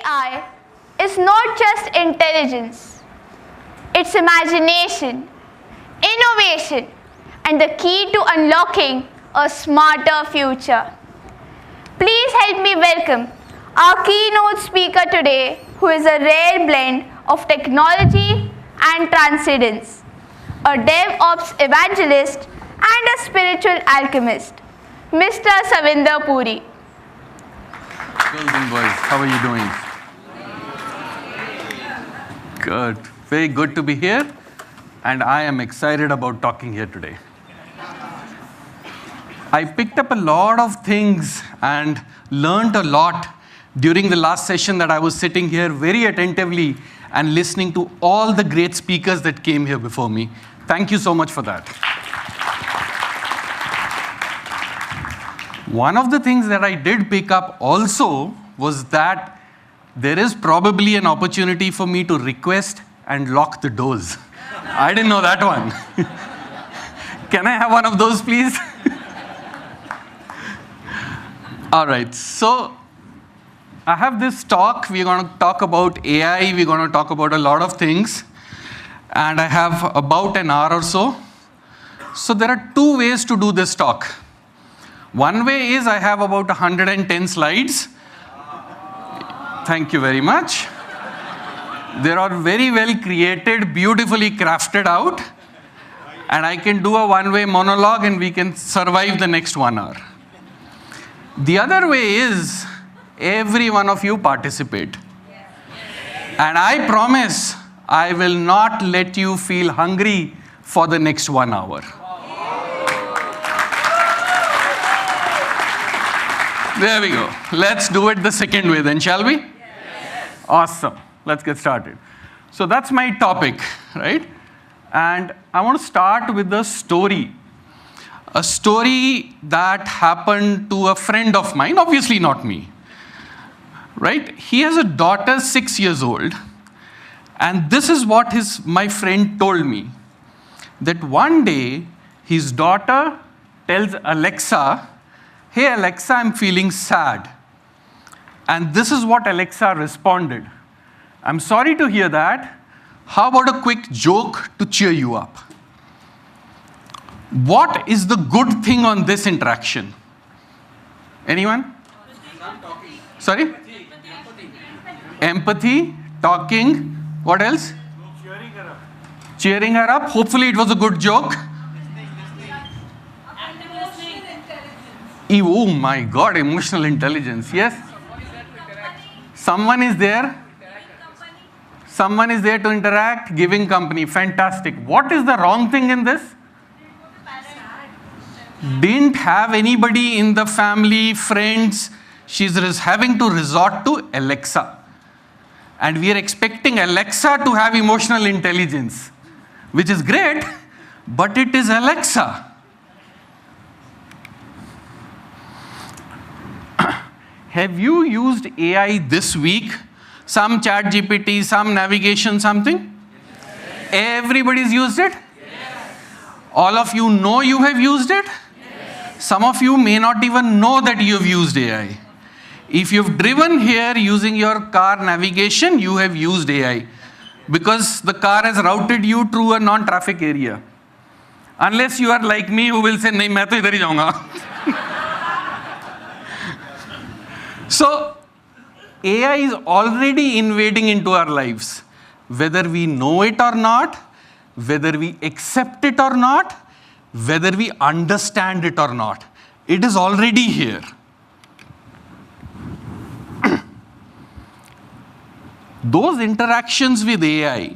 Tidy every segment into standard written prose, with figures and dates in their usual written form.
AI is not just intelligence, it's imagination, innovation, and the key to unlocking a smarter future. Please help me welcome our keynote speaker today, who is a rare blend of technology and transcendence, a DevOps evangelist and a spiritual alchemist, Mr. Puri. Golden boys, how are you doing? Good. Very good to be here, and I am excited about talking here today. I picked up a lot of things and learned a lot during the last session that I was sitting here very attentively and listening to all the great speakers that came here before me. Thank you so much for that. One of the things that I did pick up also was that there is probably an opportunity for me to request and lock the doors. I didn't know that one. Can I have one of those, please? All right, so I have this talk. We're going to talk about AI. We're going to talk about a lot of things. And I have about an hour or so. So there are two ways to do this talk. One way is I have about 110 slides. Thank you very much. They are very well created, beautifully crafted out. And I can do a one-way monologue and we can survive the next 1 hour. The other way is every one of you participate. And I promise I will not let you feel hungry for the next 1 hour. There we go. Let's do it the second way then, shall we? Yes. Awesome. Let's get started. So that's my topic, right? And I want to start with a story. A story that happened to a friend of mine, obviously not me. Right? He has a daughter 6 years old. And this is what my friend told me. That one day, his daughter tells Alexa, "Hey Alexa, I'm feeling sad." And this is what Alexa responded. "I'm sorry to hear that. How about a quick joke to cheer you up?" What is the good thing on this interaction? Anyone? Sorry? Empathy, talking, what else? Cheering her up. Cheering her up. Hopefully it was a good joke. Oh my God, emotional intelligence. Yes? Someone is there. Someone is there to interact, giving company. Fantastic. What is the wrong thing in this? Didn't have anybody in the family, friends. She's having to resort to Alexa. And we are expecting Alexa to have emotional intelligence, which is great, but it is Alexa. Have you used AI this week? Some chat GPT, some navigation, something? Yes. Everybody's used it? Yes. All of you know you have used it? Yes. Some of you may not even know that you have used AI. If you've driven here using your car navigation, you have used AI. Because the car has routed you through a non-traffic area. Unless you are like me who will say, "Nahi, main to idhar hi jaunga." So, AI is already invading into our lives. Whether we know it or not, whether we accept it or not, whether we understand it or not, it is already here. Those interactions with AI,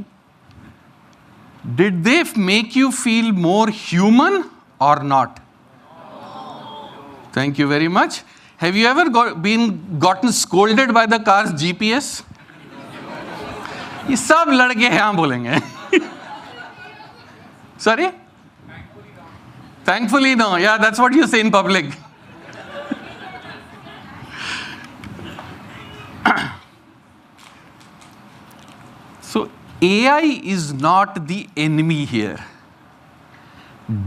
did they make you feel more human or not? No. Thank you very much. Have you ever gotten scolded by the car's GPS? ये सब लड़के यहाँ बोलेंगे. Sorry? Thankfully no. Yeah, that's what you say in public. So AI is not the enemy here.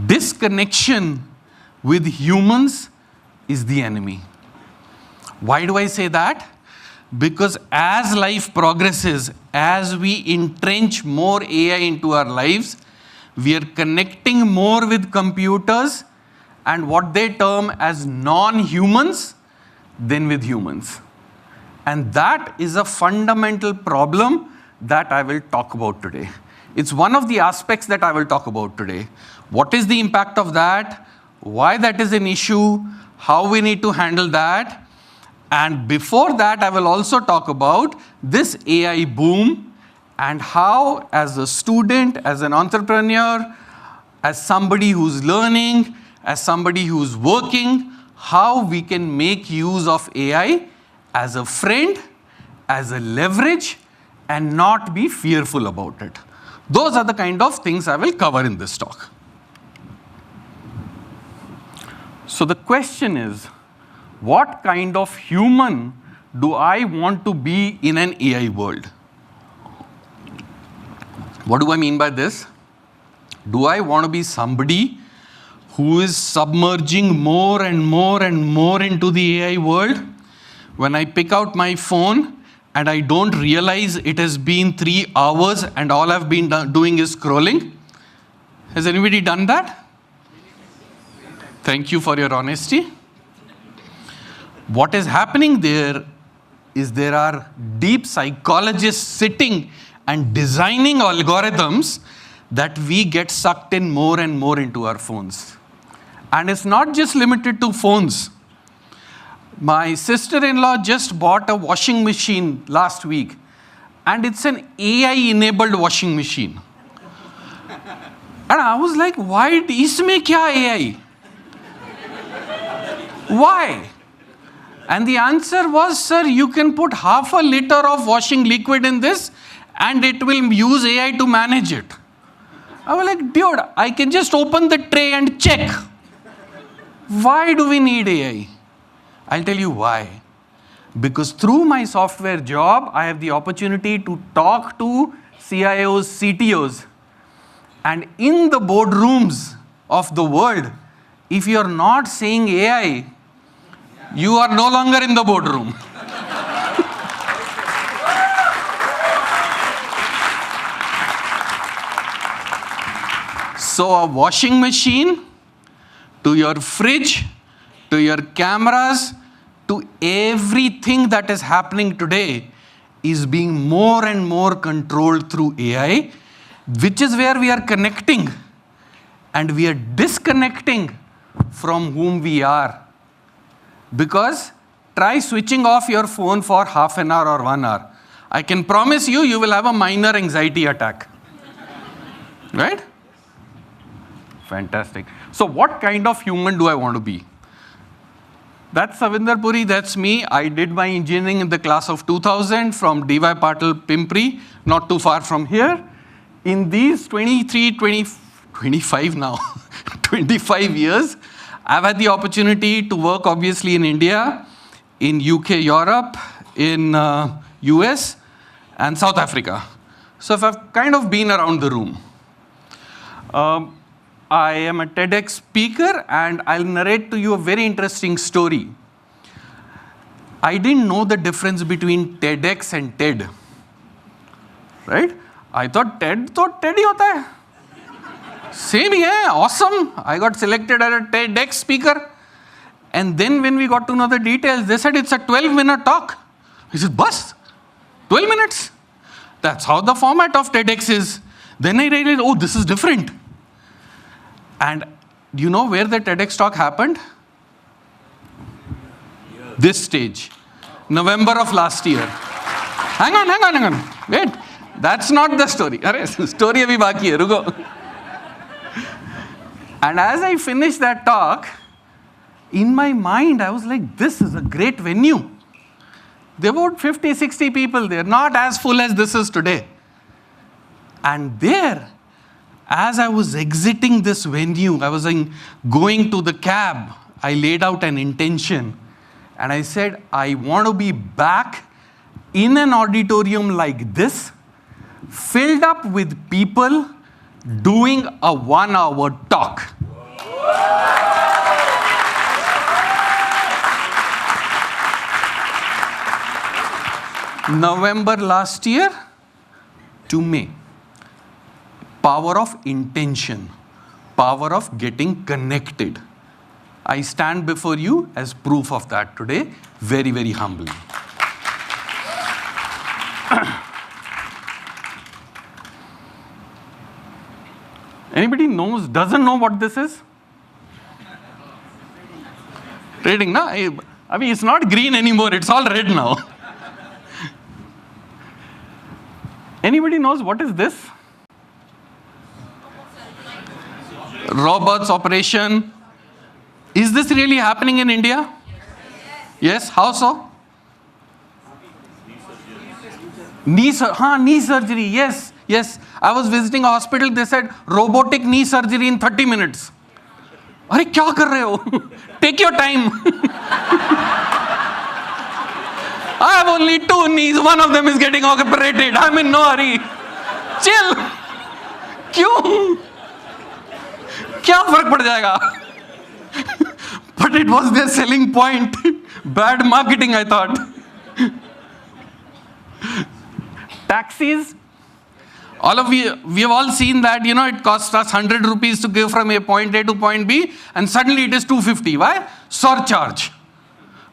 Disconnection with humans is the enemy. Why do I say that? Because as life progresses, as we entrench more AI into our lives, we are connecting more with computers and what they term as non-humans than with humans. And that is a fundamental problem that I will talk about today. It's one of the aspects that I will talk about today. What is the impact of that? Why that is an issue? How we need to handle that? And before that, I will also talk about this AI boom and how, as a student, as an entrepreneur, as somebody who's learning, as somebody who's working, how we can make use of AI as a friend, as a leverage, and not be fearful about it. Those are the kind of things I will cover in this talk. So the question is, what kind of human do I want to be in an AI world? What do I mean by this? Do I want to be somebody who is submerging more and more and more into the AI world? When I pick out my phone and I don't realize it has been 3 hours and all I've been doing is scrolling? Has anybody done that? Thank you for your honesty. What is happening there is there are deep psychologists sitting and designing algorithms that we get sucked in more and more into our phones. And it's not just limited to phones. My sister-in-law just bought a washing machine last week, and it's an AI-enabled washing machine. And I was like, why? Isme kya AI? Why? And the answer was, sir, you can put half a liter of washing liquid in this and it will use AI to manage it. I was like, dude, I can just open the tray and check. Why do we need AI? I'll tell you why. Because through my software job, I have the opportunity to talk to CIOs, CTOs. And in the boardrooms of the world, if you're not saying AI, you are no longer in the boardroom. So a washing machine, to your fridge, to your cameras, to everything that is happening today is being more and more controlled through AI, which is where we are connecting and we are disconnecting from whom we are. Because try switching off your phone for half an hour or 1 hour. I can promise you, you will have a minor anxiety attack. Right? Fantastic. So what kind of human do I want to be? That's Savinder Puri, that's me. I did my engineering in the class of 2000 from DY Patil, Pimpri, not too far from here. In these 25 now, 25 years, I've had the opportunity to work obviously in India, in UK, Europe, in US, and South Africa. So I've kind of been around the room. I am a TEDx speaker, and I'll narrate to you a very interesting story. I didn't know the difference between TEDx and TED. Right? I thought TED ही होता है. Same ही है, awesome. I got selected as a TEDx speaker. And then when we got to know the details, they said it's a 12-minute talk. I said, bus? 12 minutes? That's how the format of TEDx is. Then I realized, oh, this is different. And do you know where the TEDx talk happened? This stage. November of last year. Hang on. Wait. That's not the story. Story abhi baki hai, ruko. And as I finished that talk, in my mind, I was like, this is a great venue. There were 50, 60 people there, not as full as this is today. And there, as I was exiting this venue, I was going to the cab, I laid out an intention. And I said, I want to be back in an auditorium like this, filled up with people doing a 1-hour talk. November last year to May. Power of intention. Power of getting connected. I stand before you as proof of that today, very, very humbly. Anybody doesn't know what this is? Trading, na? I mean, it's not green anymore, it's all red now. Anybody knows what is this? Robots operation. Is this really happening in India? Yes, how so? Knee surgery, yes. I was visiting a hospital, they said robotic knee surgery in 30 minutes. Arey, kya kar rahe ho? Take your time. I have only 2 knees, one of them is getting operated. I'm in no hurry. Chill. Kyun? Kya fark pad jayega? But it was their selling point. Bad marketing, I thought. Taxis. We have all seen that, it costs us 100 rupees to go from a point A to point B, and suddenly it is 250. Why? Surcharge.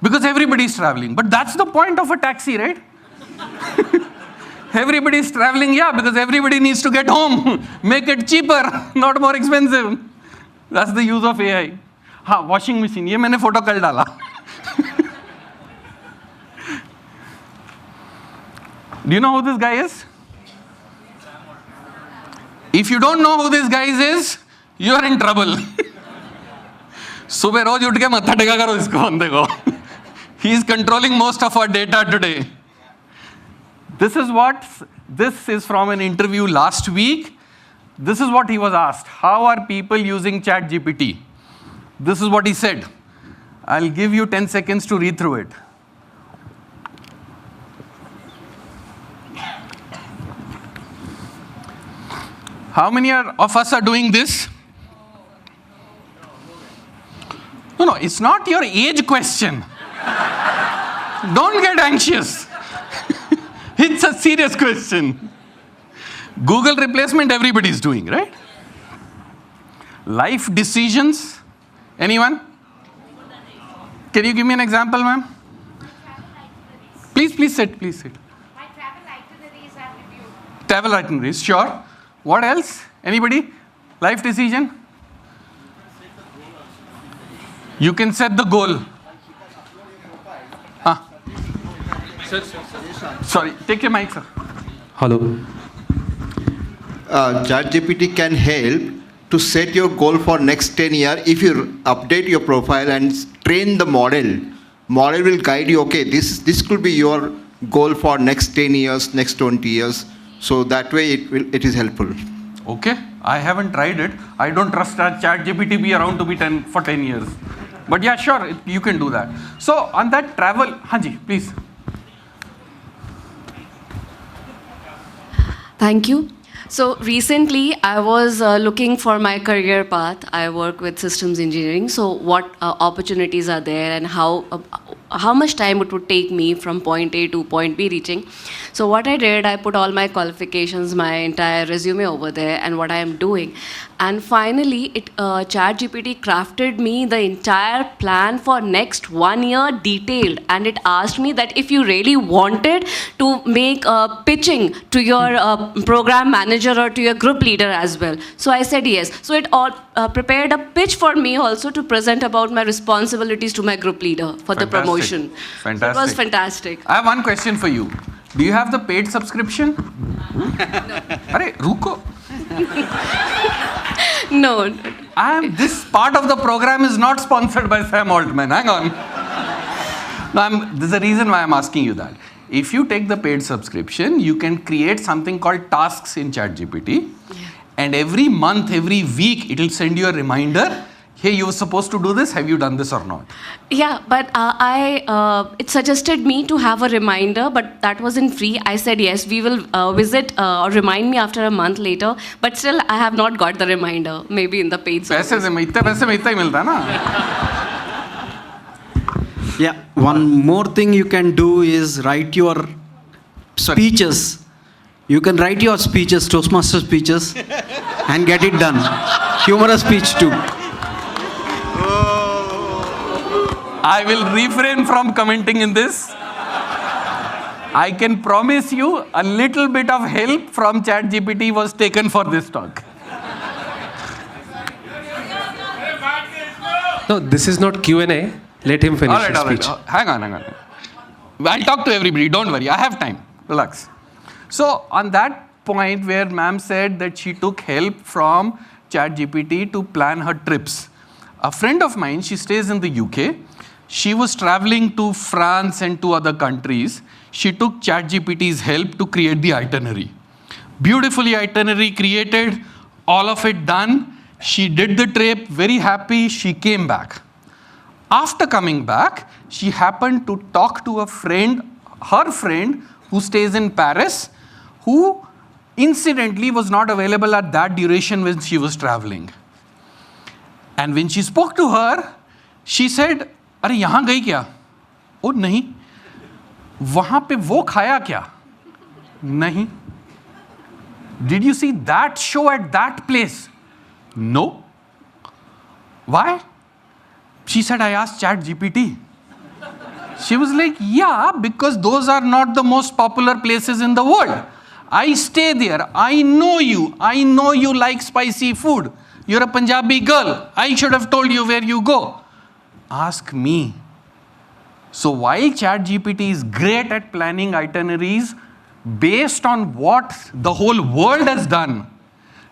Because everybody is traveling. But that's the point of a taxi, right? Everybody is traveling, because everybody needs to get home. Make it cheaper, not more expensive. That's the use of AI. Washing machine. Ye maine photo kal dala. Do you know who this guy is? If you don't know who this guy is, you are in trouble. Subah roz uth ke matha teka karo isko bande ko. He is controlling most of our data today. This is from an interview last week. This is what he was asked. How are people using ChatGPT? This is what he said. I'll give you 10 seconds to read through it. How many of us are doing this? No, it's not your age question. Don't get anxious. It's a serious question. Google replacement, everybody is doing, right? Life decisions. Anyone? Can you give me an example, ma'am? Please sit. My travel itineraries are reviewed. Travel itineraries, sure. What else? Anybody? Life decision? You can set the goal. Sorry, take your mic, sir. Hello. ChatGPT can help to set your goal for next 10 years. If you update your profile and train the model will guide you, okay, this could be your goal for next 10 years, next 20 years. So that way it is helpful. Okay, I haven't tried it. I don't trust that ChatGPT be around to be for 10 years. But yeah, sure, you can do that. So on that travel, Hanji, please. Thank you. So recently, I was looking for my career path. I work with systems engineering. So what opportunities are there, and how much time it would take me from point A to point B reaching. So what I did, I put all my qualifications, my entire resume over there, and what I am doing. And finally, ChatGPT crafted me the entire plan for next 1 year detailed. And it asked me that if you really wanted to make pitching to your program manager or to your group leader as well. So I said yes. So it all prepared a pitch for me also to present about my responsibilities to my group leader for the promotion. Fantastic. So it was fantastic. I have one question for you. Do you have the paid subscription? Arey, ruko. No. This part of the program is not sponsored by Sam Altman. Hang on. No, there's a reason why I'm asking you that. If you take the paid subscription, you can create something called tasks in ChatGPT. Yeah. And every month, every week, it will send you a reminder. Hey, you were supposed to do this. Have you done this or not? Yeah, but it suggested me to have a reminder, but that wasn't free. I said, yes, we will visit or remind me after a month later. But still, I have not got the reminder. Maybe in the paid service. पैसे में इतना ही मिलता है ना? Yeah, one more thing you can do is write your speeches. You can write your speeches, Toastmasters speeches, and get it done. Humorous speech too. I will refrain from commenting in this. I can promise you a little bit of help from ChatGPT was taken for this talk. No, this is not Q&A. Let him finish his speech. Hang on. I'll talk to everybody. Don't worry. I have time. Relax. So on that point where ma'am said that she took help from ChatGPT to plan her trips, a friend of mine, she stays in the UK. She was traveling to France and to other countries. She took ChatGPT's help to create the itinerary. Beautifully itinerary created, all of it done. She did the trip, very happy. She came back. After coming back, she happened to talk to a friend, her friend, who stays in Paris, who incidentally was not available at that duration when she was traveling. And when she spoke to her, she said, "अरे यहाँ गई क्या?" "ओ नहीं." "वहाँ पे वो खाया क्या?" "नहीं." "Did you see that show at that place?" "No." "Why?" She said, "I asked ChatGPT." She was like, "Yeah, because those are not the most popular places in the world. I stay there. I know you. I know you like spicy food. You're a Punjabi girl. I should have told you where you go. Ask me." So while ChatGPT is great at planning itineraries based on what the whole world has done,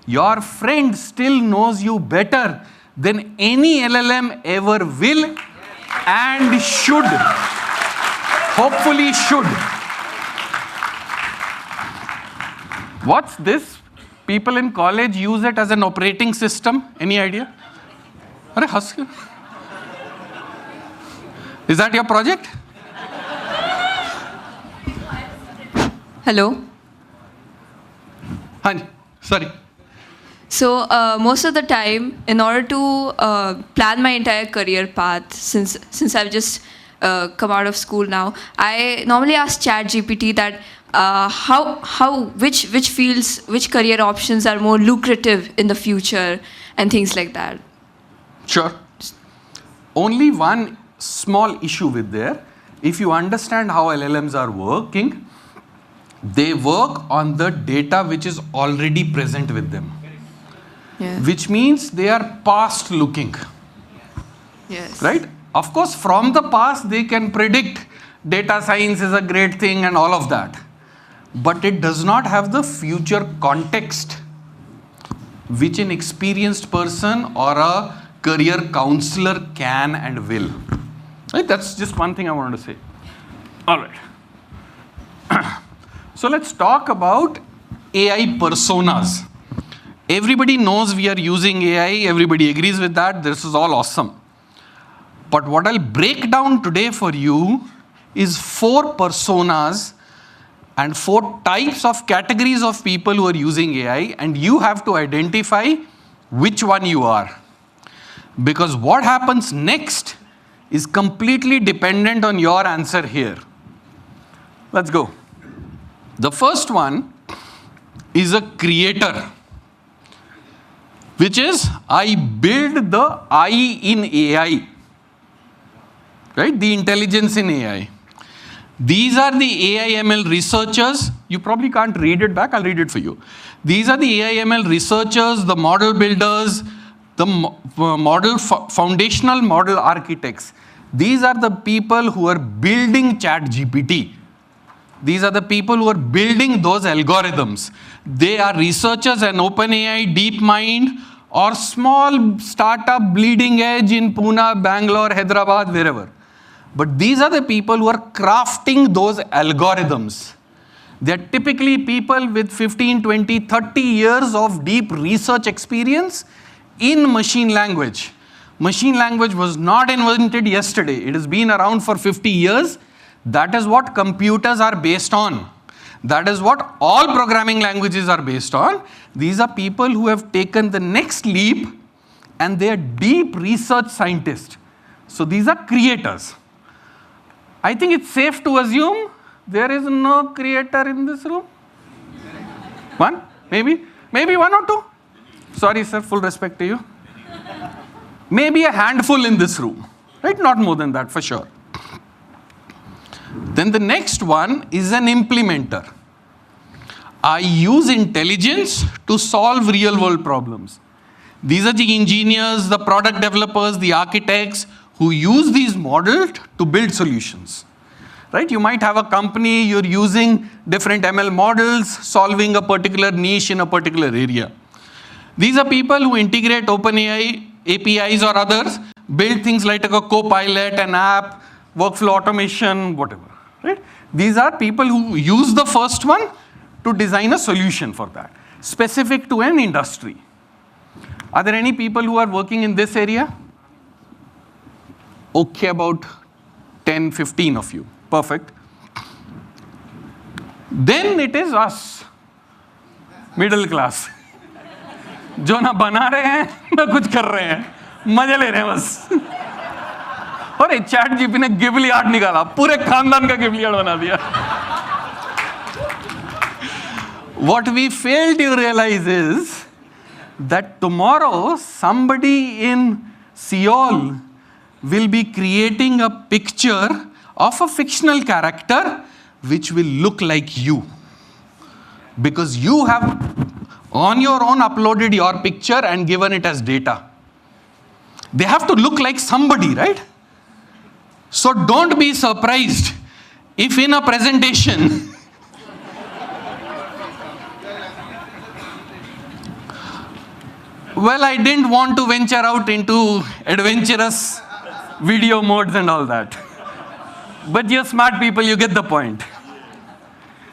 your friend still knows you better than any LLM ever will and should. Hopefully should. What's this? People in college use it as an operating system. Any idea? Arey, has kyun? Is that your project? Hello. Hi. Sorry. So most of the time, in order to plan my entire career path, since I've just come out of school now, I normally ask ChatGPT that which fields, which career options are more lucrative in the future, and things like that. Sure. Only one small issue with there. If you understand how LLMs are working, they work on the data which is already present with them. Yeah. Which means they are past looking. Yes. Right? Of course, from the past, they can predict data science is a great thing and all of that. But it does not have the future context which an experienced person or a career counselor can and will. Right? That's just one thing I wanted to say. All right. So let's talk about AI personas. Everybody knows we are using AI. Everybody agrees with that. This is all awesome. But what I'll break down today for you is 4 personas and 4 types of categories of people who are using AI, and you have to identify which one you are. Because what happens next is completely dependent on your answer here. Let's go. The first one is a creator, which is I build the I in AI. Right? The intelligence in AI. These are the AI ML researchers. You probably can't read it back. I'll read it for you. These are the AI ML researchers, the model builders, the foundational model architects. These are the people who are building ChatGPT. These are the people who are building those algorithms. They are researchers in OpenAI, DeepMind, or small startup bleeding edge in Pune, Bangalore, Hyderabad, wherever. But these are the people who are crafting those algorithms. They are typically people with 15, 20, 30 years of deep research experience in machine language. Machine language was not invented yesterday. It has been around for 50 years. That is what computers are based on. That is what all programming languages are based on. These are people who have taken the next leap, and they are deep research scientists. So these are creators. I think it's safe to assume There is no creator in this room? One? Maybe? Maybe one or two? Sorry, sir, full respect to you. Maybe a handful in this room, right? Not more than that, for sure. Then the next one is an implementer. I use intelligence to solve real-world problems. These are the engineers, the product developers, the architects who use these models to build solutions. Right? You might have a company, you're using different ML models, solving a particular niche in a particular area. These are people who integrate OpenAI, APIs or others, build things like a Copilot, an app, workflow automation, whatever. Right? These are people who use the first one to design a solution for that, specific to an industry. Are there any people who are working in this area? Okay, about 10, 15 of you. Perfect. Then it is us, middle class. जो ना बना रहे हैं ना कुछ कर रहे हैं, मजे ले रहे हैं बस. और चैट जीपी ने गिबली आर्ट निकाला, पूरे खानदान का गिबली आर्ट बना दिया. What we fail to realize is that tomorrow somebody in Seoul will be creating a picture of a fictional character which will look like you. Because you have on your own uploaded your picture and given it as data. They have to look like somebody, right? So don't be surprised if in a presentation well, I didn't want to venture out into adventurous video modes and all that. But you're smart people, you get the point.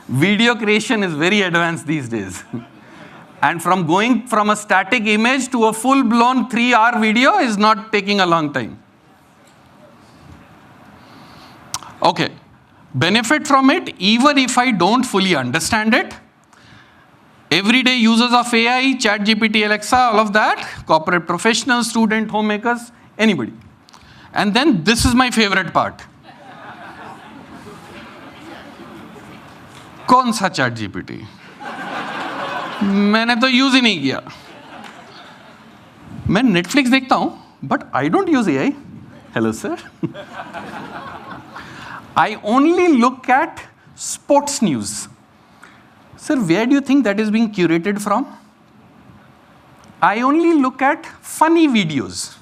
Video creation is very advanced these days. And from going from a static image to a full-blown 3-hour video is not taking a long time. Okay. Benefit from it, even if I don't fully understand it. Everyday users of AI, ChatGPT, Alexa, all of that, corporate professionals, student, homemakers, anybody. And then this is my favorite part. कौन सा ChatGPT? मैंने तो use ही नहीं किया. मैं Netflix देखता हूं, but I don't use AI. Hello, sir. I only look at sports news. Sir, where do you think that is being curated from? I only look at funny videos.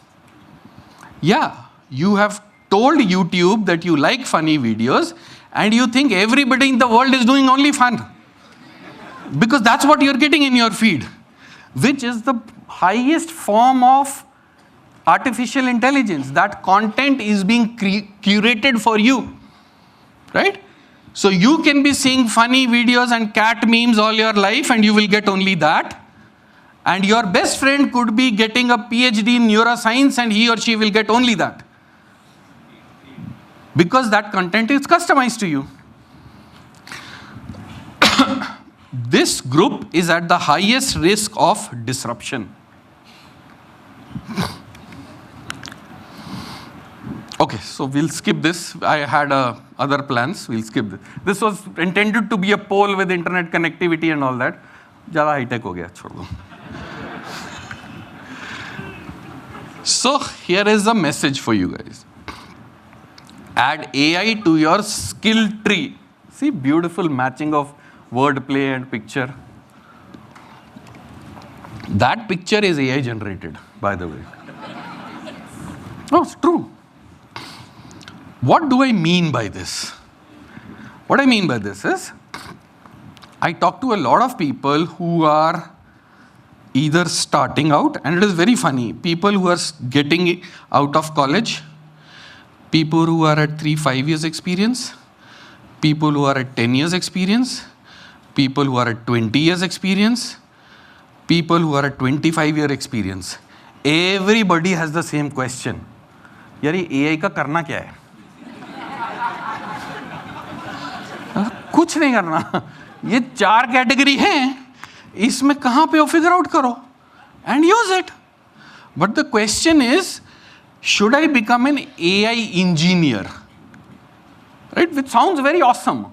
Yeah, you have told YouTube that you like funny videos and you think everybody in the world is doing only fun. Because that's what you're getting in your feed, which is the highest form of artificial intelligence. That content is being curated for you, right? So you can be seeing funny videos and cat memes all your life and you will get only that. And your best friend could be getting a PhD in neuroscience and he or she will get only that. Because that content is customized to you. This group is at the highest risk of disruption. Okay, so we'll skip this. I had other plans. We'll skip this. This was intended to be a poll with internet connectivity and all that. Jada high tech ho gaya, chhod do. So here is a message for you guys. Add AI to your skill tree. See, beautiful matching of wordplay and picture. That picture is AI generated, by the way. No, it's true. What do I mean by this? What I mean by this is, I talk to a lot of people who are either starting out, and it is very funny, people who are getting out of college, people who are at 3-5 years experience, people who are at 10 years experience, people who are at 20 years experience, people who are at 25-year experience. Everybody has the same question. यार ये AI का करना क्या है? कुछ नहीं करना. ये 4 कैटेगरी हैं. इसमें कहाँ पे फिगर आउट करो and use it. But the question is, should I become an AI engineer? Right? Which sounds very awesome.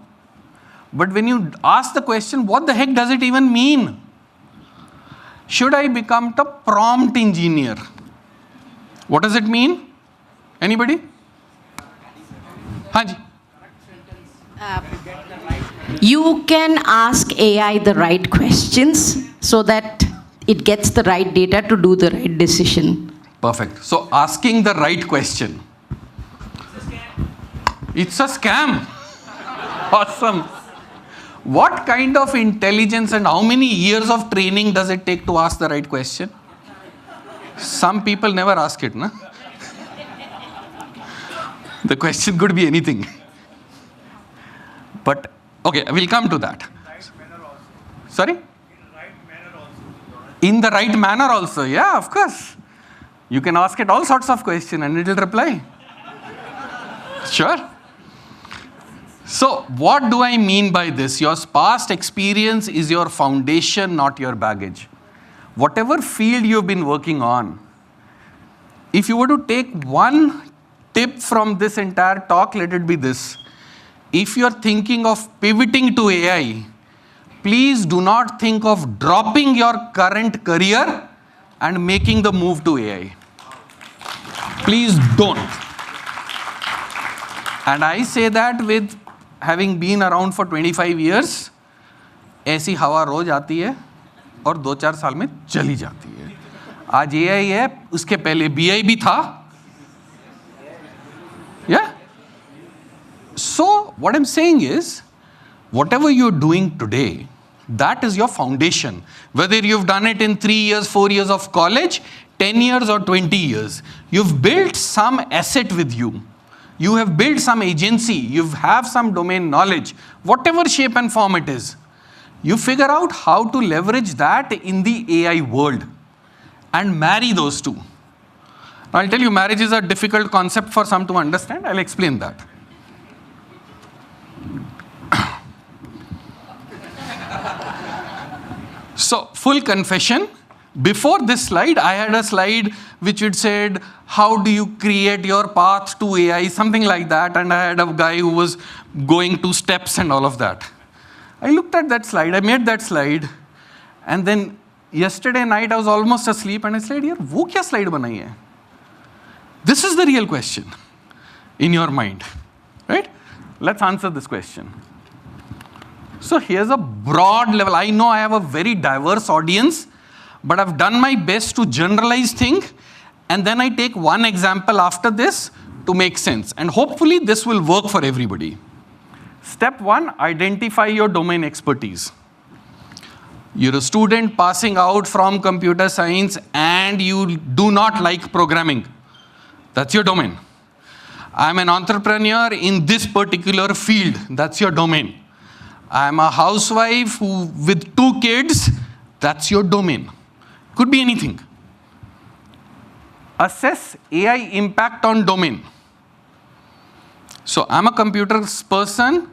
But when you ask the question, what the heck does it even mean? Should I become the prompt engineer? What does it mean? Anybody? Hanji. You can ask AI the right questions so that it gets the right data to do the right decision. Perfect. So asking the right question. It's a scam. Awesome. What kind of intelligence and how many years of training does it take to ask the right question? Some people never ask it, no? The question could be anything. But, okay, we'll come to that. Sorry? In the right manner also, yeah, of course. You can ask it all sorts of questions and it will reply. Sure. So, what do I mean by this? Your past experience is your foundation, not your baggage. Whatever field you've been working on, if you were to take one tip from this entire talk, let it be this. If you're thinking of pivoting to AI, please do not think of dropping your current career and making the move to AI. Please don't. And I say that with having been around for 25 years, ऐसी हवा रोज आती है और 2-4 साल में चली जाती है. आज AI है, उसके पहले BI भी था. Yeah? So, what I'm saying is, whatever you're doing today, that is your foundation. Whether you've done it in 3 years, 4 years of college, 10 years or 20 years, you've built some asset with you. You have built some agency, you have some domain knowledge, whatever shape and form it is. You figure out how to leverage that in the AI world and marry those two. I'll tell you, marriage is a difficult concept for some to understand. I'll explain that. So, full confession, before this slide, I had a slide which it said, how do you create your path to AI, something like that, and I had a guy who was going 2 steps and all of that. I looked at that slide, I made that slide, and then yesterday night I was almost asleep and I said, yaar, wo kya slide banai hai? This is the real question in your mind, right? Let's answer this question. So here's a broad level. I know I have a very diverse audience, but I've done my best to generalize things, and then I take one example after this to make sense. And hopefully this will work for everybody. Step 1, identify your domain expertise. You're a student passing out from computer science and you do not like programming. That's your domain. I'm an entrepreneur in this particular field. That's your domain. I'm a housewife with 2 kids. That's your domain. Could be anything. Assess AI impact on domain. So I'm a computer person.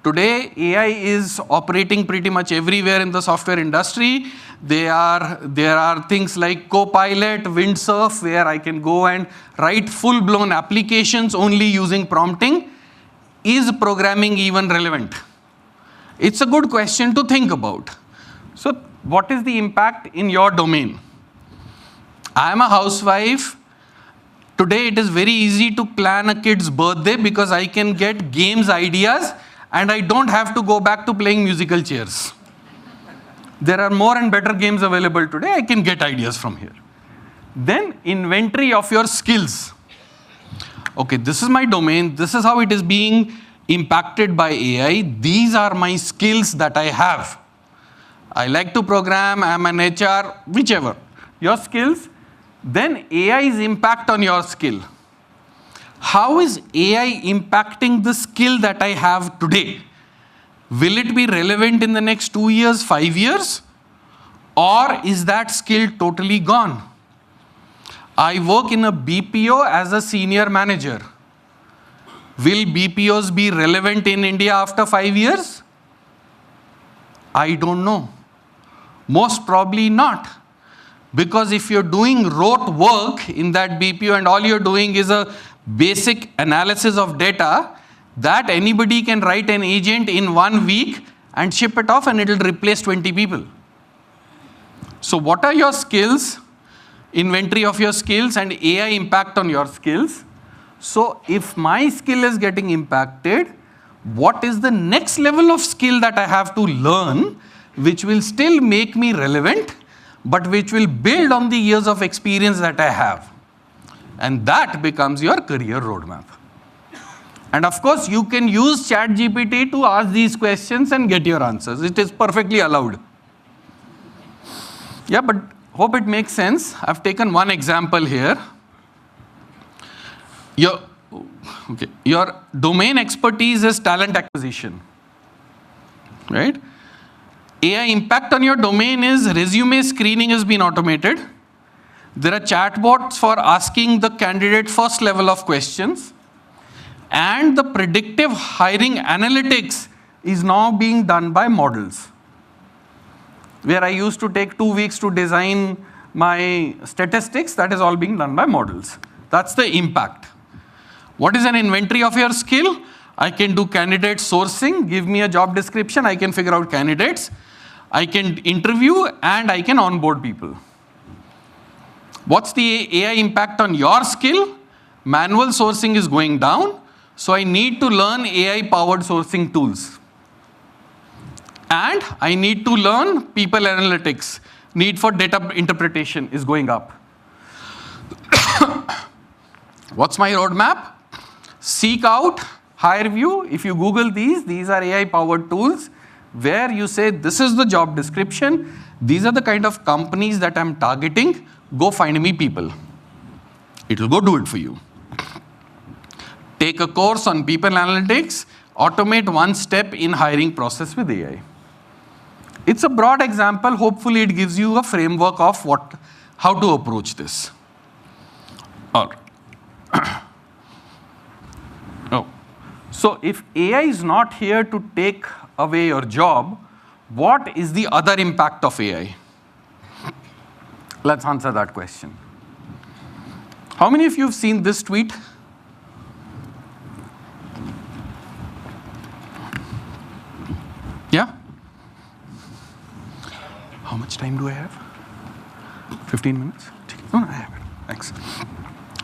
Today, AI is operating pretty much everywhere in the software industry. There are things like Copilot, Windsurf, where I can go and write full-blown applications only using prompting. Is programming even relevant? It's a good question to think about. So what is the impact in your domain? I am a housewife. Today, it is very easy to plan a kid's birthday because I can get games ideas and I don't have to go back to playing musical chairs. There are more and better games available today. I can get ideas from here. Then inventory of your skills. Okay, this is my domain. This is how it is being impacted by AI. These are my skills that I have. I like to program, I'm an HR, whichever. Your skills. Then AI's impact on your skill. How is AI impacting the skill that I have today? Will it be relevant in the next 2 years, 5 years? Or is that skill totally gone? I work in a BPO as a senior manager. Will BPOs be relevant in India after 5 years? I don't know. Most probably not. Because if you're doing rote work in that BPO and all you're doing is a basic analysis of data, that anybody can write an agent in 1 week and ship it off and it will replace 20 people. So what are your skills, inventory of your skills, and AI impact on your skills? So if my skill is getting impacted, what is the next level of skill that I have to learn which will still make me relevant, but which will build on the years of experience that I have? And that becomes your career roadmap. And of course, you can use ChatGPT to ask these questions and get your answers. It is perfectly allowed. Yeah, but hope it makes sense. I've taken one example here. Your domain expertise is talent acquisition, right? AI impact on your domain is resume screening has been automated. There are chatbots for asking the candidate first level of questions. And the predictive hiring analytics is now being done by models. Where I used to take 2 weeks to design my statistics, that is all being done by models. That's the impact. What is an inventory of your skill? I can do candidate sourcing, give me a job description, I can figure out candidates, I can interview, and I can onboard people. What's the AI impact on your skill? Manual sourcing is going down, so I need to learn AI-powered sourcing tools. And I need to learn people analytics. Need for data interpretation is going up. What's my roadmap? Seek out, HireView. If you Google these are AI-powered tools where you say, this is the job description, these are the kind of companies that I'm targeting, go find me people. It will go do it for you. Take a course on people analytics, automate one step in hiring process with AI. It's a broad example. Hopefully, it gives you a framework of how to approach this. All right. So if AI is not here to take away your job, what is the other impact of AI? Let's answer that question. How many of you have seen this tweet? Yeah? How much time do I have? 15 minutes? No, I have it. Thanks.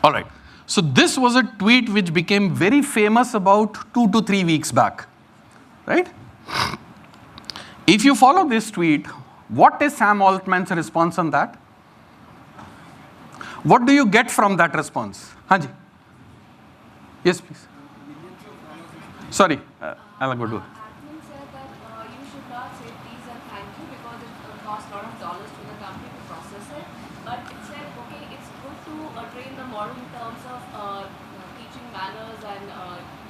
All right. So this was a tweet which became very famous about 2 to 3 weeks back. Right? If you follow this tweet, what is Sam Altman's response on that? What do you get from that response? Hanji? Yes, please. Sorry, I'll go to it. Admin said that you should not say please and thank you because it costs a lot of dollars to the company to process it. But it said, okay, it's good to train the model in terms of teaching manners and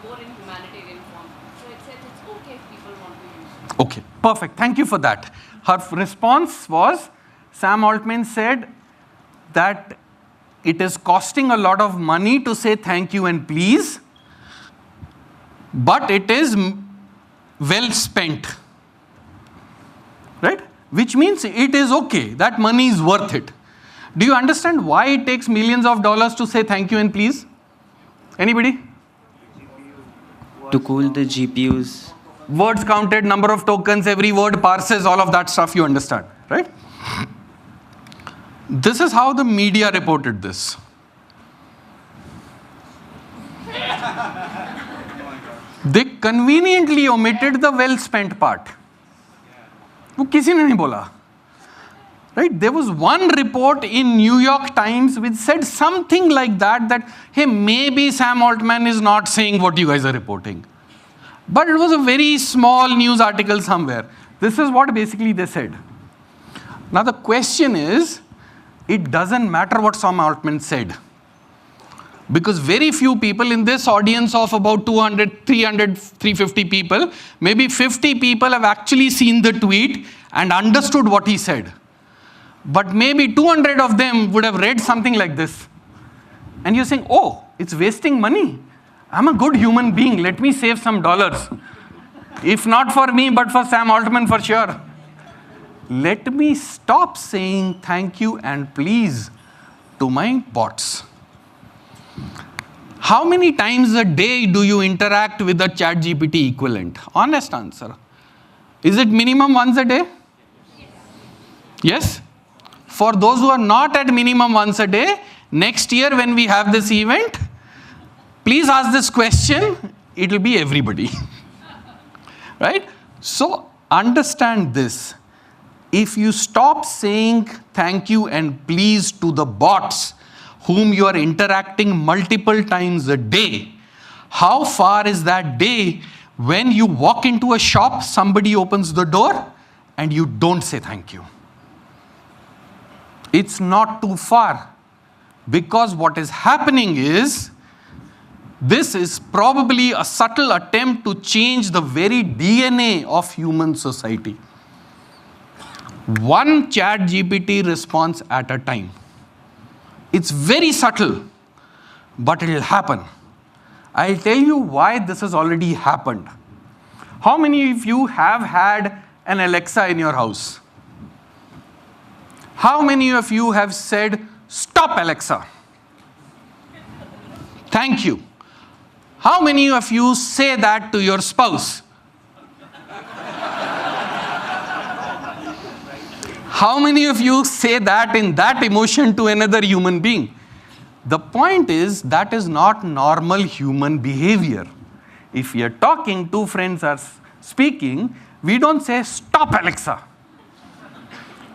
more in humanitarian form. So it said it's okay if people want to use it. Okay, perfect. Thank you for that. Her response was, Sam Altman said that it is costing a lot of money to say thank you and please, but it is well spent. Right? Which means it is okay. That money is worth it. Do you understand why it takes millions of dollars to say thank you and please? Anybody? To cool the GPUs. Words counted, number of tokens, every word parses, all of that stuff you understand, right? This is how the media reported this. They conveniently omitted the well-spent part. वो किसी ने नहीं बोला. Right? There was one report in New York Times which said something like that hey, maybe Sam Altman is not saying what you guys are reporting. But it was a very small news article somewhere. This is what basically they said. Now the question is, it doesn't matter what Sam Altman said. Because very few people in this audience of about 200, 300, 350 people, maybe 50 people have actually seen the tweet and understood what he said. But maybe 200 of them would have read something like this. And you're saying, oh, it's wasting money. I'm a good human being. Let me save some dollars. If not for me, but for Sam Altman for sure. Let me stop saying thank you and please to my bots. How many times a day do you interact with the ChatGPT equivalent? Honest answer. Is it minimum once a day? Yes? For those who are not at minimum once a day, next year when we have this event, please ask this question. It will be everybody. Right? So understand this. If you stop saying thank you and please to the bots whom you are interacting multiple times a day, how far is that day when you walk into a shop, somebody opens the door and you don't say thank you? It's not too far, because what is happening is this is probably a subtle attempt to change the very DNA of human society. One ChatGPT response at a time. It's very subtle, but it will happen. I'll tell you why this has already happened. How many of you have had an Alexa in your house? How many of you have said, "Stop, Alexa"? Thank you. How many of you say that to your spouse? How many of you say that in that emotion to another human being? The point is, that is not normal human behavior. If we are talking, two friends are speaking, we don't say, "Stop, Alexa."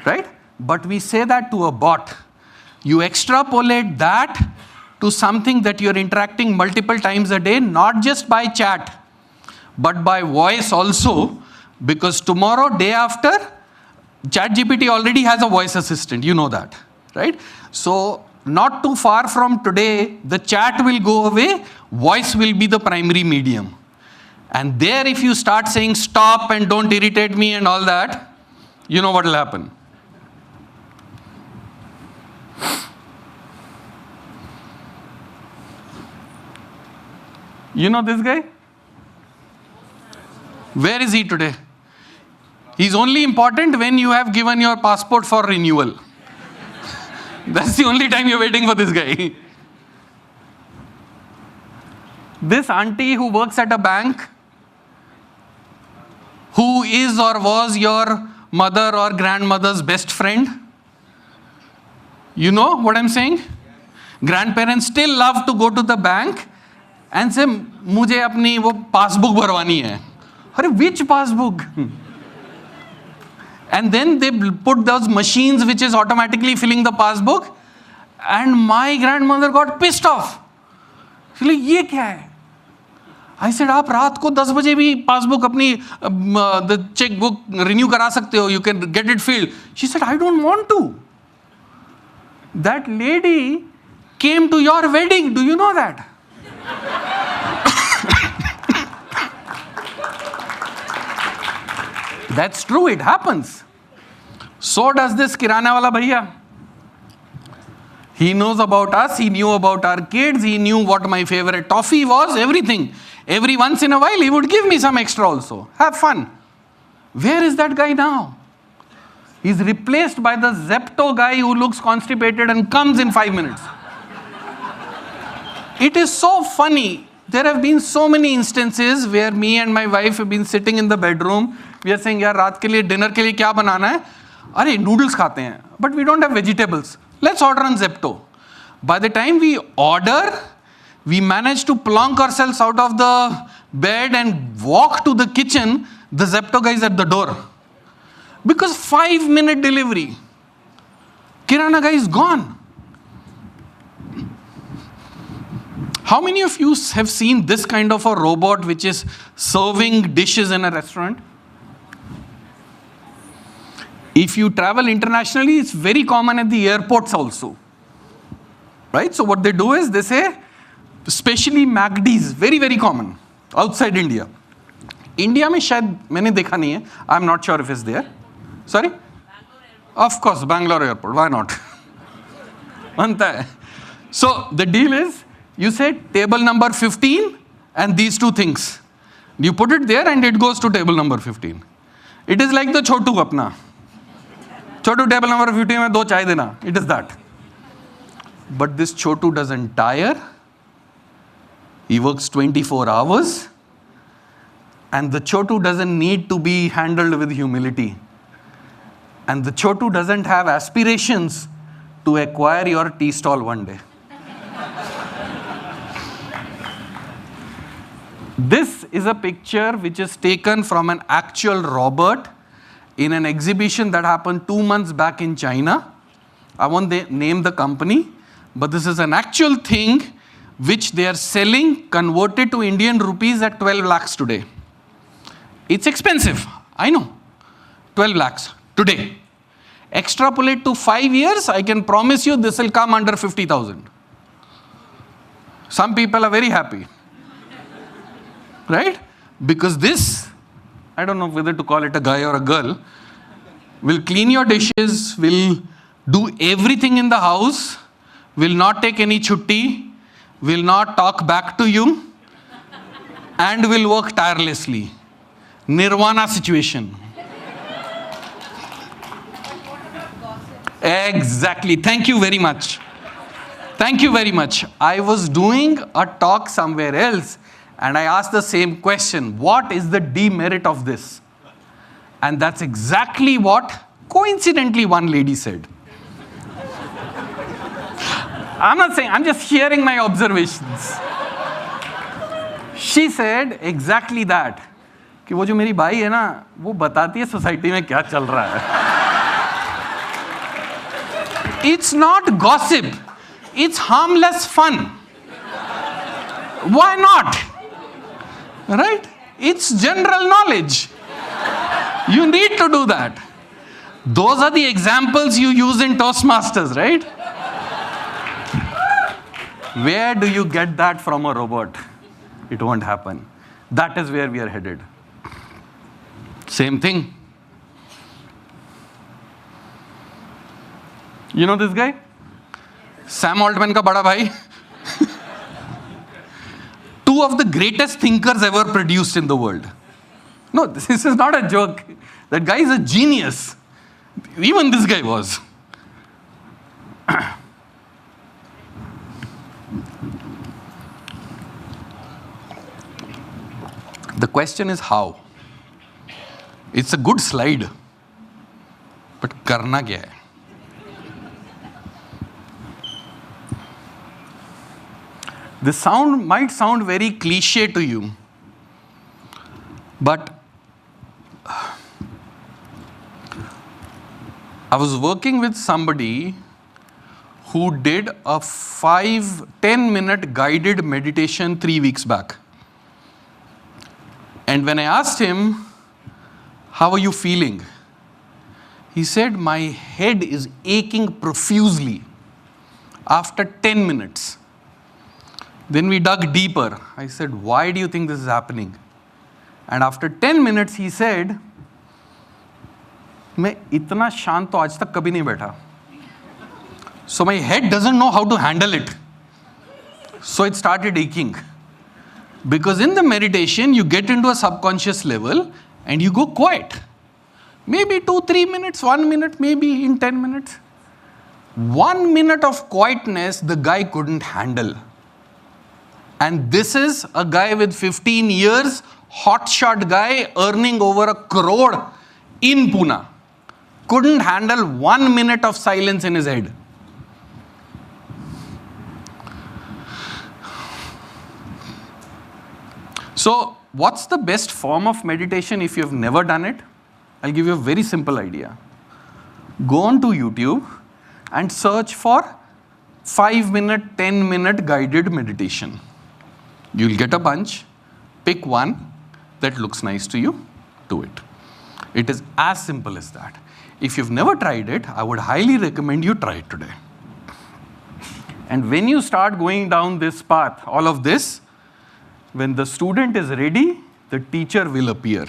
Right? But we say that to a bot. You extrapolate that to something that you're interacting multiple times a day, not just by chat, but by voice also, because tomorrow, day after, ChatGPT already has a voice assistant. You know that, right? So not too far from today, the chat will go away, voice will be the primary medium. And there, if you start saying "stop" and "don't irritate me" and all that, you know what will happen. You know this guy? Where is he today? He's only important when you have given your passport for renewal. That's the only time you're waiting for this guy. This auntie who works at a bank, who is or was your mother or grandmother's best friend. You know what I'm saying? Grandparents still love to go to the bank and say, "मुझे अपनी वो passbook भरवानी है." अरे, which passbook? And then they put those machines which is automatically filling the passbook. And my grandmother got pissed off. She's like, "ये क्या है?" I said, "आप रात को 10 बजे भी passbook अपनी the checkbook renew करा सकते हो. You can get it filled." She said, "I don't want to." That lady came to your wedding. Do you know that? That's true, it happens. So does this kirana wala bhaiya. He knows about us, he knew about our kids, he knew what my favorite toffee was, everything. Every once in a while, he would give me some extra also. Have fun. Where is that guy now? He's replaced by the Zepto guy who looks constipated and comes in 5 minutes. It is so funny. There have been so many instances where me and my wife have been sitting in the bedroom. We are saying, "यार रात के लिए dinner के लिए क्या बनाना है?" "अरे noodles खाते हैं." "But we don't have vegetables." "Let's order on Zepto." By the time we order, we manage to plonk ourselves out of the bed and walk to the kitchen. The Zepto guy is at the door. Because 5-minute delivery. Kirana guy is gone. How many of you have seen this kind of a robot which is serving dishes in a restaurant? If you travel internationally, it's very common at the airports also. Right? So what they do is they say, especially MACDs, very, very common outside India. India में शायद मैंने देखा नहीं है. I'm not sure if it's there. Sorry? Of course, Bangalore airport. Why not? बनता है. So the deal is, you say table number 15 and these two things. You put it there and it goes to table number 15. It is like the छोटू अपना. छोटू table number 15 में 2 चाय देना. It is that. But this Chhotu doesn't tire. He works 24 hours. And the Chotu doesn't need to be handled with humility. And the Chotu doesn't have aspirations to acquire your tea stall one day. This is a picture which is taken from an actual robot in an exhibition that happened 2 months back in China. I won't name the company, but this is an actual thing which they are selling converted to Indian rupees at 12 lakhs today. It's expensive, I know. 12 lakhs today. Extrapolate to 5 years, I can promise you this will come under 50,000. Some people are very happy. Right? Because this, I don't know whether to call it a guy or a girl, will clean your dishes, will do everything in the house, will not take any chutti, will not talk back to you, and will work tirelessly. Nirvana situation. Exactly. Thank you very much. Thank you very much. I was doing a talk somewhere else and I asked the same question. What is the demerit of this? And that's exactly what coincidentally one lady said. I'm not saying, I'm just sharing my observations. She said exactly that. कि वो जो मेरी by है ना, वो बताती है society में क्या चल रहा है. It's not gossip. It's harmless fun. Why not? Right? It's general knowledge. You need to do that. Those are the examples you use in Toastmasters, right? Where do you get that from a robot? It won't happen. That is where we are headed. Same thing. You know this guy? Sam Altman ka bada bhai. Two of the greatest thinkers ever produced in the world. No, this is not a joke. That guy is a genius. Even this guy was. The question is how. It's a good slide. But karna kya hai? This sound might sound very cliche to you, but I was working with somebody who did a 10-minute guided meditation 3 weeks back. And when I asked him, how are you feeling? He said, my head is aching profusely after 10 minutes. Then we dug deeper. I said, why do you think this is happening? And after 10 minutes, he said, मैं इतना शांत तो आज तक कभी नहीं बैठा. So my head doesn't know how to handle it. So it started aching. Because in the meditation, you get into a subconscious level and you go quiet. Maybe 2-3 minutes, 1 minute, maybe in 10 minutes. 1 minute of quietness, the guy couldn't handle. And this is a guy with 15 years, hotshot guy earning over 1 crore in Pune. Couldn't handle 1 minute of silence in his head. So, what's the best form of meditation if you've never done it? I'll give you a very simple idea. Go on to YouTube and search for 5-minute, 10-minute guided meditation. You'll get a bunch, pick one that looks nice to you, do it. It is as simple as that. If you've never tried it, I would highly recommend you try it today. And when you start going down this path, all of this, when the student is ready, the teacher will appear.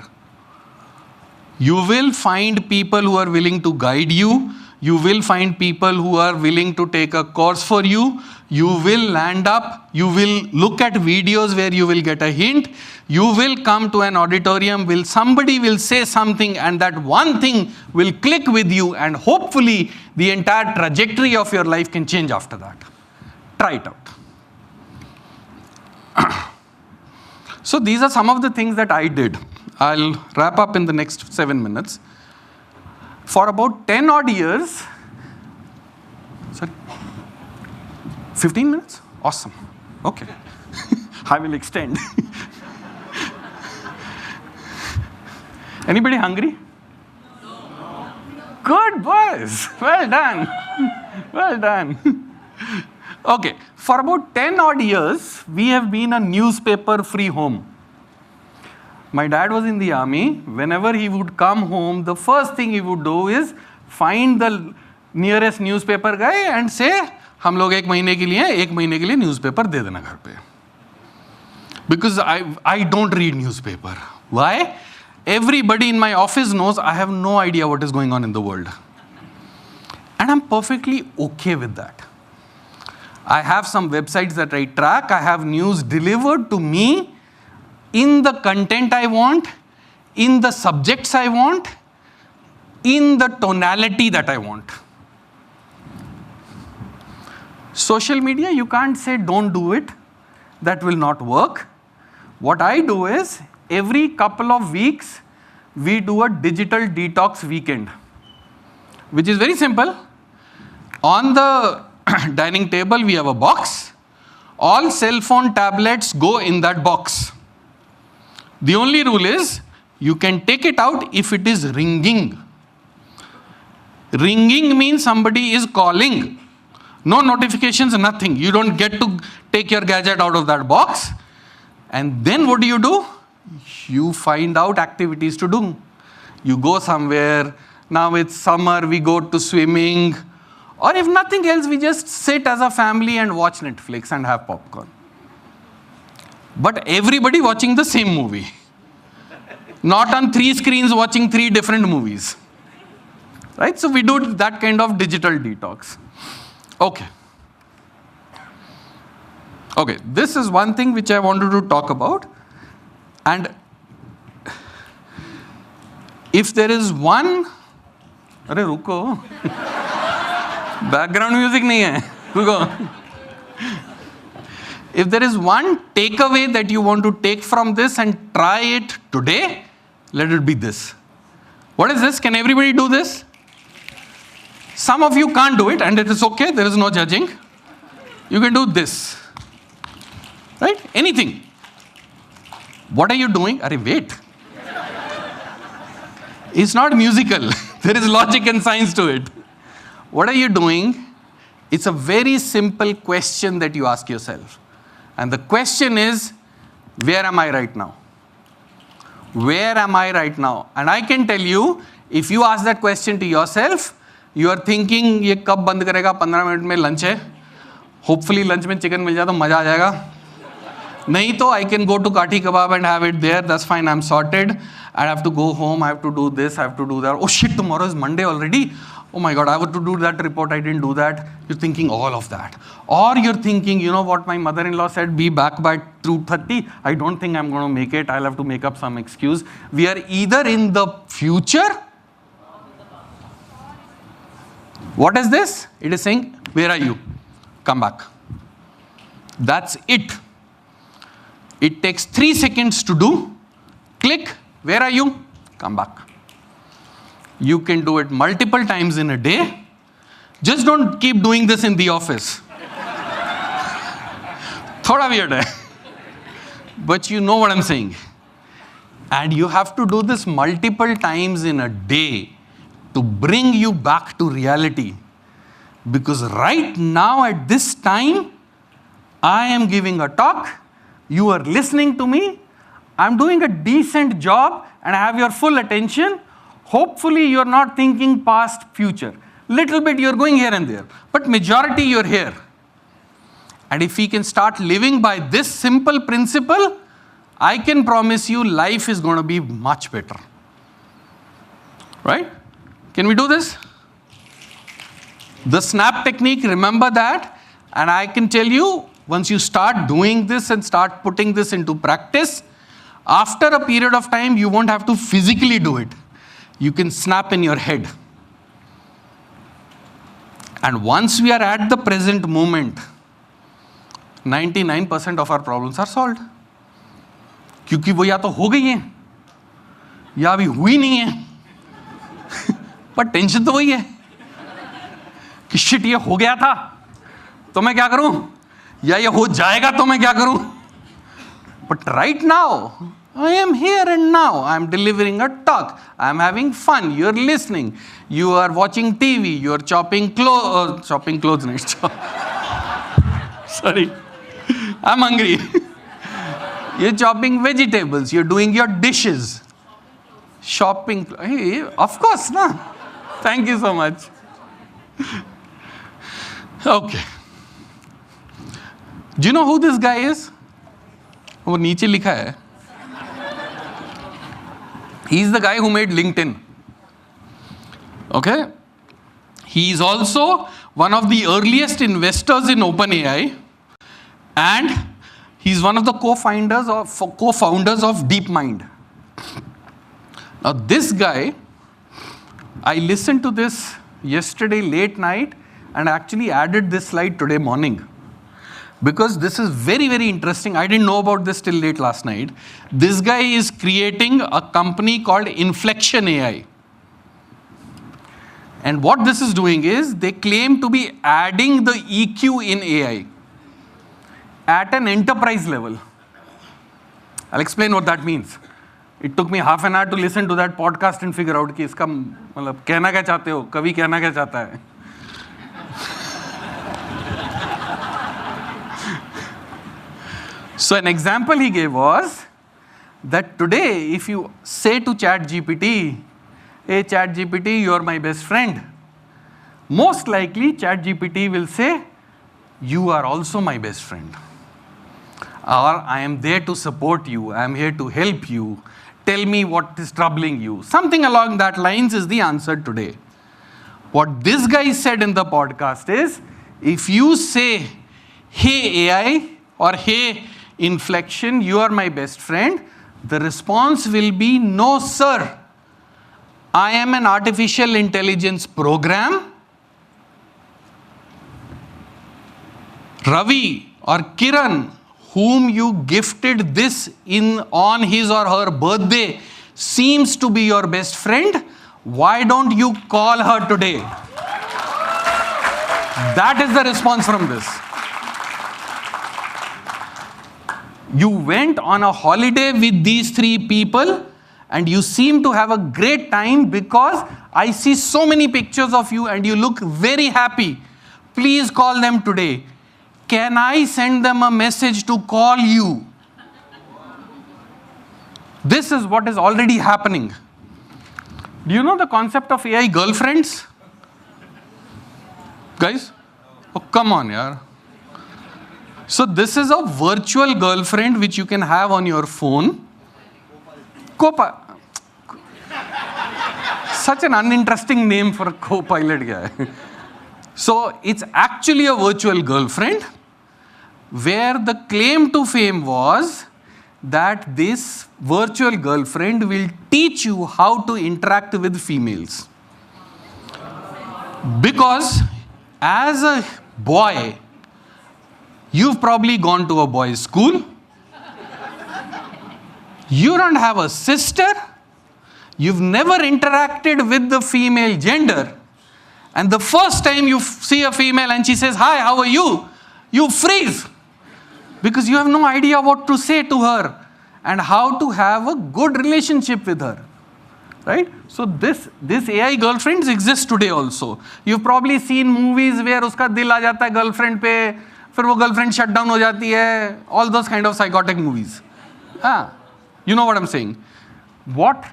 You will find people who are willing to guide you. You will find people who are willing to take a course for you. You will land up. You will look at videos where you will get a hint. You will come to an auditorium, somebody will say something and that one thing will click with you and hopefully the entire trajectory of your life can change after that. Try it out. So these are some of the things that I did. I'll wrap up in the next 7 minutes. For about 10 odd years, sorry, 15 minutes? Awesome. Okay. I will extend. Anybody hungry? No. Good boys. Well done. Well done. Okay. For about 10 odd years, we have been a newspaper-free home. My dad was in the army. Whenever he would come home, the first thing he would do is find the nearest newspaper guy and say, हम लोग एक महीने के लिए newspaper दे देना घर पे. Because I don't read newspaper. Why? Everybody in my office knows I have no idea what is going on in the world. And I'm perfectly okay with that. I have some websites that I track. I have news delivered to me in the content I want, in the subjects I want, in the tonality that I want. Social media, you can't say don't do it. That will not work. What I do is, every couple of weeks, we do a digital detox weekend, which is very simple. On the dining table, we have a box. All cell phone tablets go in that box. The only rule is, you can take it out if it is ringing. Ringing means somebody is calling. No notifications, nothing. You don't get to take your gadget out of that box. And then what do? You find out activities to do. You go somewhere. Now it's summer, we go to swimming. Or if nothing else, we just sit as a family and watch Netflix and have popcorn. But everybody watching the same movie. Not on 3 screens watching 3 different movies. Right? So we do that kind of digital detox. Okay. Okay, this is one thing which I wanted to talk about. And if there is one... Arre, ruko. Background music nahi hai. Ruko. If there is one takeaway that you want to take from this and try it today, let it be this. What is this? Can everybody do this? Some of you can't do it, and it is okay. There is no judging. You can do this. Right? Anything. What are you doing? Arre, wait. It's not musical. There is logic and science to it. What are you doing? It's a very simple question that you ask yourself. And the question is, where am I right now? Where am I right now? And I can tell you, if you ask that question to yourself, you are thinking, ये कब बंद करेगा? 15 minute में lunch है. Hopefully lunch में chicken मिल जाए तो मजा आ जाएगा. नहीं तो I can go to Kathi Kebab and have it there. That's fine. I'm sorted. I have to go home. I have to do this. I have to do that. Oh shit! Tomorrow is Monday already. Oh my God! I have to do that report. I didn't do that. You're thinking all of that, or you're thinking, you know what my mother-in-law said? Be back by 2:30. I don't think I'm going to make it. I'll have to make up some excuse. We are either in the future. What is this? It is saying, where are you? Come back. That's it. It takes 3 seconds to do. Click. Where are you? Come back. You can do it multiple times in a day. Just don't keep doing this in the office. Thoda weird hai. But you know what I'm saying. And you have to do this multiple times in a day to bring you back to reality. Because right now at this time, I am giving a talk. You are listening to me. I'm doing a decent job and I have your full attention. Hopefully you're not thinking past future. Little bit you're going here and there. But majority you're here. And if we can start living by this simple principle, I can promise you life is going to be much better. Right? Can we do this? The snap technique, remember that. And I can tell you, once you start doing this and start putting this into practice, after a period of time, you won't have to physically do it. You can snap in your head. And once we are at the present moment, 99% of our problems are solved. क्योंकि वो या तो हो गई हैं या अभी हुई नहीं है पर टेंशन तो वही है कि शिट ये हो गया था तो मैं क्या करूं, या ये हो जाएगा तो मैं क्या करूं. But right now, I am here and now. I am delivering a talk. I am having fun. You are listening. You are watching TV. You are chopping clothes next. Sorry. I'm hungry. You're chopping vegetables. You're doing your dishes. Shopping. Hey, of course, na. Thank you so much. Okay. Do you know who this guy is? वो नीचे लिखा है. He's the guy who made LinkedIn. Okay? He is also one of the earliest investors in OpenAI, and he's one of the co-founders of DeepMind. Now this guy, I listened to this yesterday late night and actually added this slide today morning. Because this is very, very interesting. I didn't know about this till late last night. This guy is creating a company called Inflection AI. And what this is doing is, they claim to be adding the EQ in AI at an enterprise level. I'll explain what that means. It took me half an hour to listen to that podcast and figure out कि इसका मतलब कहना क्या चाहते हो, कवि कहना क्या चाहता है. So an example he gave was that today if you say to ChatGPT, hey ChatGPT, you are my best friend, most likely ChatGPT will say, you are also my best friend. Or I am there to support you, I am here to help you, tell me what is troubling you. Something along that lines is the answer today. What this guy said in the podcast is, if you say, hey AI or hey Inflection, you are my best friend, the response will be, no sir, I am an artificial intelligence program. Ravi or Kiran, whom you gifted this on his or her birthday, seems to be your best friend. Why don't you call her today? That is the response from this. You went on a holiday with these three people and you seem to have a great time because I see so many pictures of you and you look very happy. Please call them today. Can I send them a message to call you? This is what is already happening. Do you know the concept of AI girlfriends? Guys? Oh, come on, yaar. So this is a virtual girlfriend which you can have on your phone. Such an uninteresting name for a co-pilot guy. So it's actually a virtual girlfriend where the claim to fame was that this virtual girlfriend will teach you how to interact with females. Because as a boy, you've probably gone to a boys' school. You don't have a sister. You've never interacted with the female gender. And the first time you see a female and she says, hi, how are you? You freeze. Because you have no idea what to say to her and how to have a good relationship with her. Right? So this AI girlfriends exist today also. You've probably seen movies where uska dil aa jata hai girlfriend pe, फिर वो girlfriend shut down हो जाती है, all those kind of psychotic movies. You know what I'm saying? What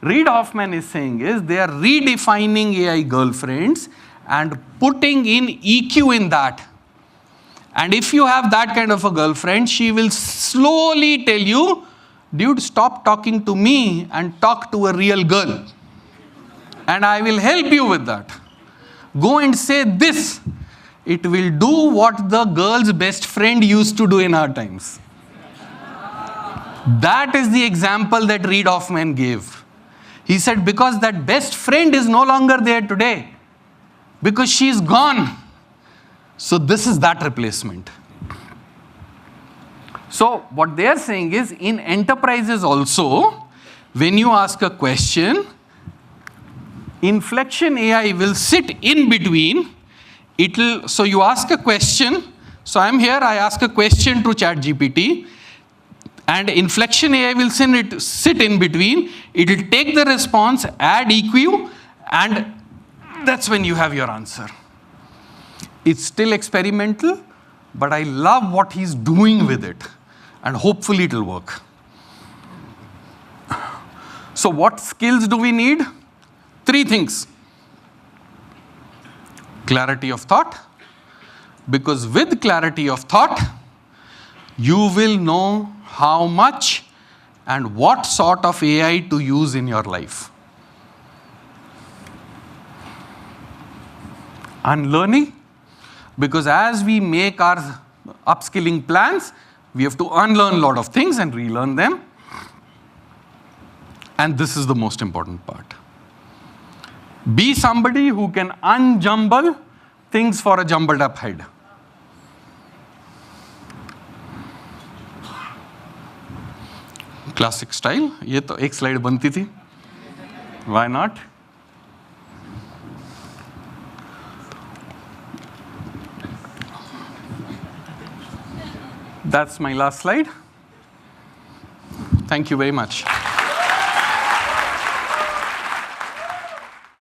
Reid Hoffman is saying is they are redefining AI girlfriends and putting in EQ in that. And if you have that kind of a girlfriend, she will slowly tell you, dude, stop talking to me and talk to a real girl. And I will help you with that. Go and say this. It will do what the girl's best friend used to do in our times. That is the example that Reid Hoffman gave. He said, because that best friend is no longer there today, because she's gone. So this is that replacement. So what they are saying is, in enterprises also, when you ask a question, Inflection AI will sit in between. So you ask a question. So I'm here, I ask a question to ChatGPT, and Inflection AI will sit in between. It will take the response, add EQ, and that's when you have your answer. It's still experimental, but I love what he's doing with it, and hopefully it will work. So what skills do we need? 3 things. Clarity of thought, because with clarity of thought, you will know how much and what sort of AI to use in your life. Unlearning, because as we make our upskilling plans, we have to unlearn a lot of things and relearn them. And this is the most important part. Be somebody who can unjumble things for a jumbled up head. Classic style. ये तो एक slide बनती थी. Why not? That's my last slide. Thank you very much.